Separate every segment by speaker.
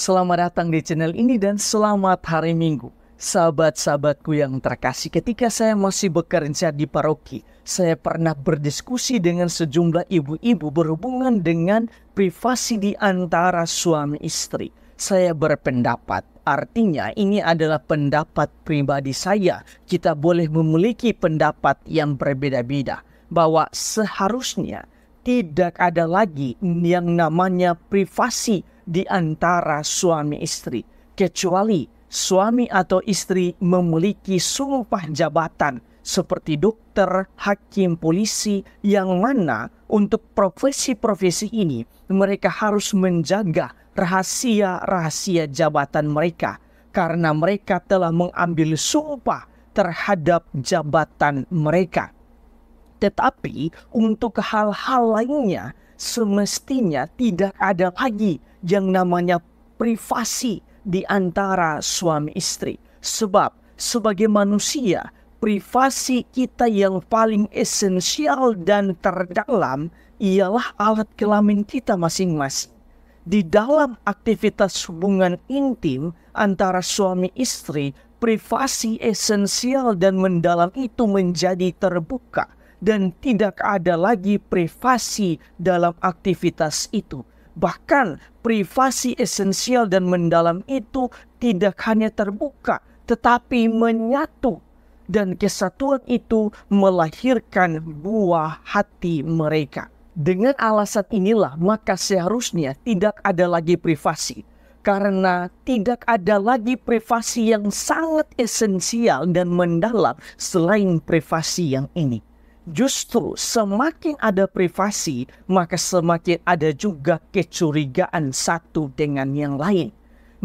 Speaker 1: Selamat datang di channel ini dan selamat hari Minggu. Sahabat-sahabatku yang terkasih, ketika saya masih bekerja di paroki, saya pernah berdiskusi dengan sejumlah ibu-ibu berhubungan dengan privasi di antara suami istri. Saya berpendapat, artinya ini adalah pendapat pribadi saya. Kita boleh memiliki pendapat yang berbeda-beda, bahwa seharusnya tidak ada lagi yang namanya privasi di antara suami istri, kecuali suami atau istri memiliki sumpah jabatan seperti dokter, hakim, polisi, yang mana untuk profesi-profesi ini mereka harus menjaga rahasia-rahasia jabatan mereka karena mereka telah mengambil sumpah terhadap jabatan mereka. Tetapi untuk hal-hal lainnya semestinya tidak ada lagi yang namanya privasi di antara suami istri. Sebab sebagai manusia, privasi kita yang paling esensial dan terdalam ialah alat kelamin kita masing-masing. Di dalam aktivitas hubungan intim antara suami istri, privasi esensial dan mendalam itu menjadi terbuka. Dan tidak ada lagi privasi dalam aktivitas itu. Bahkan privasi esensial dan mendalam itu tidak hanya terbuka, tetapi menyatu. Dan kesatuan itu melahirkan buah hati mereka. Dengan alasan inilah maka seharusnya tidak ada lagi privasi. Karena tidak ada lagi privasi yang sangat esensial dan mendalam selain privasi yang ini. Justru semakin ada privasi, maka semakin ada juga kecurigaan satu dengan yang lain.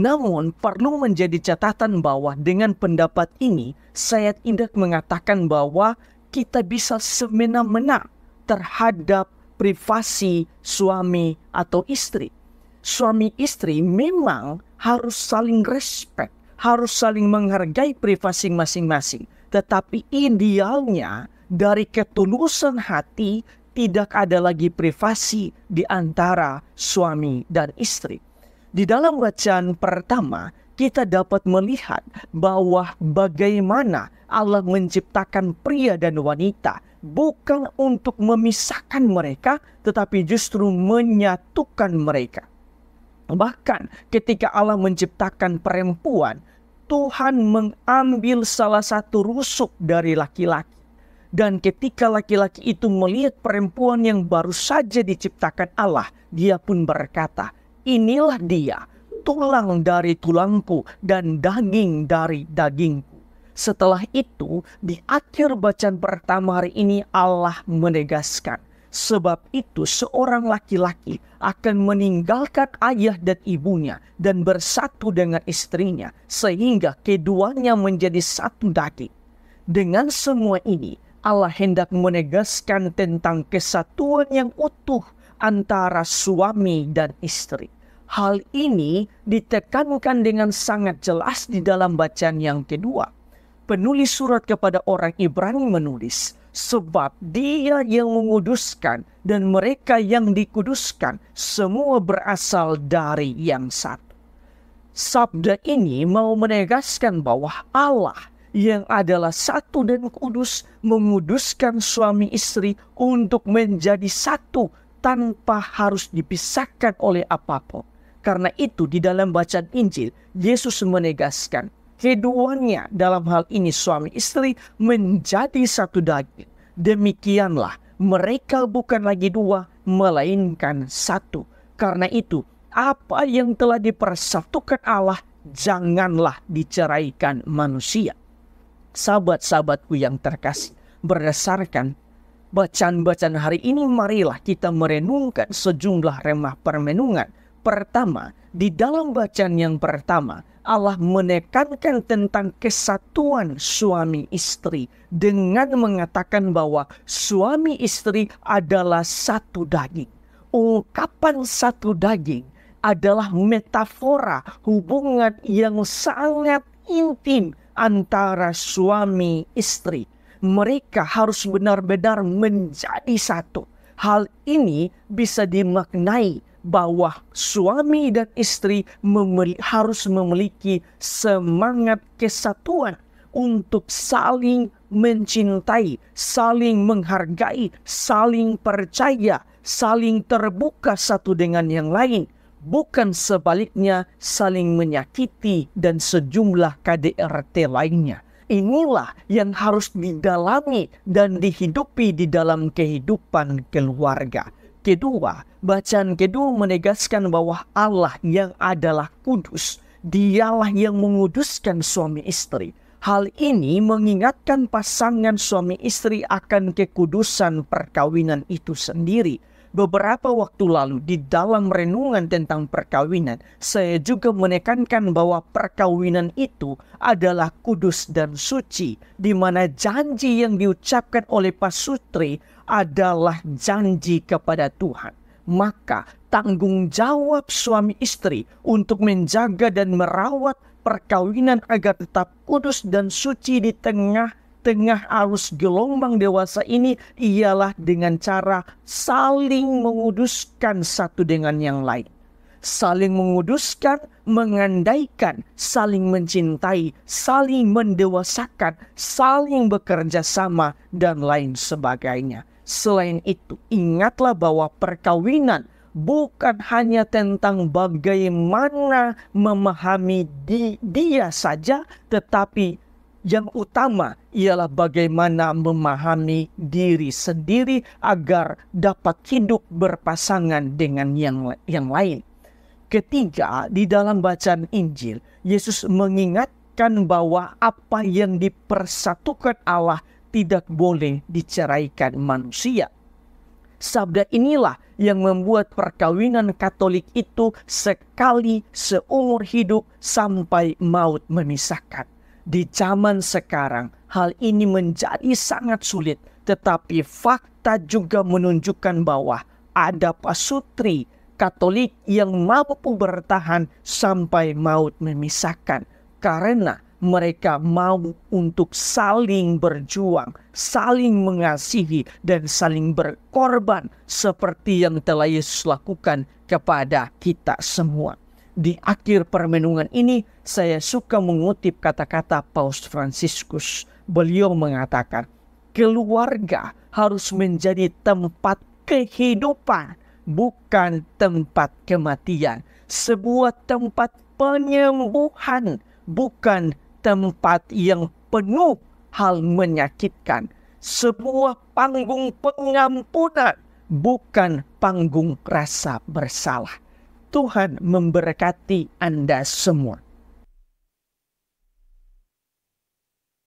Speaker 1: Namun perlu menjadi catatan bahwa dengan pendapat ini, saya tidak mengatakan bahwa kita bisa semena-mena terhadap privasi suami atau istri. Suami istri memang harus saling respect, harus saling menghargai privasi masing-masing. Tetapi idealnya, dari ketulusan hati tidak ada lagi privasi di antara suami dan istri. Di dalam bacaan pertama kita dapat melihat bahwa bagaimana Allah menciptakan pria dan wanita bukan untuk memisahkan mereka tetapi justru menyatukan mereka. Bahkan ketika Allah menciptakan perempuan, Tuhan mengambil salah satu rusuk dari laki-laki. Dan ketika laki-laki itu melihat perempuan yang baru saja diciptakan Allah, dia pun berkata, "Inilah dia, tulang dari tulangku dan daging dari dagingku." Setelah itu, di akhir bacaan pertama hari ini Allah menegaskan, sebab itu seorang laki-laki akan meninggalkan ayah dan ibunya dan bersatu dengan istrinya, sehingga keduanya menjadi satu daging. Dengan semua ini, Allah hendak menegaskan tentang kesatuan yang utuh antara suami dan istri. Hal ini ditekankan dengan sangat jelas di dalam bacaan yang kedua. Penulis surat kepada orang Ibrani menulis, sebab Dia yang menguduskan dan mereka yang dikuduskan semua berasal dari yang satu. Sabda ini mau menegaskan bahwa Allah yang adalah satu dan kudus menguduskan suami istri untuk menjadi satu tanpa harus dipisahkan oleh apapun. Karena itu di dalam bacaan Injil Yesus menegaskan keduanya dalam hal ini suami istri menjadi satu daging. Demikianlah mereka bukan lagi dua melainkan satu. Karena itu apa yang telah dipersatukan Allah janganlah diceraikan manusia. Sahabat-sahabatku yang terkasih, berdasarkan bacaan-bacaan hari ini, marilah kita merenungkan sejumlah remah permenungan. Pertama, di dalam bacaan yang pertama, Allah menekankan tentang kesatuan suami istri dengan mengatakan bahwa suami istri adalah satu daging. Ungkapan satu daging adalah metafora hubungan yang sangat intim antara suami istri. Mereka harus benar-benar menjadi satu. Hal ini bisa dimaknai bahwa suami dan istri harus memiliki semangat kesatuan untuk saling mencintai, saling menghargai, saling percaya, saling terbuka satu dengan yang lain. Bukan sebaliknya saling menyakiti dan sejumlah KDRT lainnya. Inilah yang harus didalami dan dihidupi di dalam kehidupan keluarga. Kedua, bacaan kedua menegaskan bahwa Allah yang adalah kudus, Dialah yang menguduskan suami istri. Hal ini mengingatkan pasangan suami istri akan kekudusan perkawinan itu sendiri. Beberapa waktu lalu di dalam renungan tentang perkawinan, saya juga menekankan bahwa perkawinan itu adalah kudus dan suci, di mana janji yang diucapkan oleh pasutri adalah janji kepada Tuhan. Maka tanggung jawab suami istri untuk menjaga dan merawat perkawinan agar tetap kudus dan suci di tengah arus gelombang dewasa ini ialah dengan cara saling menguduskan satu dengan yang lain. Saling menguduskan, mengandaikan, saling mencintai, saling mendewasakan, saling bekerja sama, dan lain sebagainya. Selain itu, ingatlah bahwa perkawinan bukan hanya tentang bagaimana memahami dia saja, tetapi yang utama ialah bagaimana memahami diri sendiri agar dapat hidup berpasangan dengan yang lain. Ketiga, di dalam bacaan Injil, Yesus mengingatkan bahwa apa yang dipersatukan Allah tidak boleh diceraikan manusia. Sabda inilah yang membuat perkawinan Katolik itu sekali seumur hidup sampai maut memisahkan. Di zaman sekarang, hal ini menjadi sangat sulit, tetapi fakta juga menunjukkan bahwa ada pasutri Katolik yang mampu bertahan sampai maut memisahkan, karena mereka mau untuk saling berjuang, saling mengasihi, dan saling berkorban seperti yang telah Yesus lakukan kepada kita semua. Di akhir permenungan ini, saya suka mengutip kata-kata Paus Fransiskus. Beliau mengatakan, keluarga harus menjadi tempat kehidupan, bukan tempat kematian. Sebuah tempat penyembuhan, bukan tempat yang penuh hal menyakitkan. Sebuah panggung pengampunan, bukan panggung rasa bersalah. Tuhan memberkati Anda semua.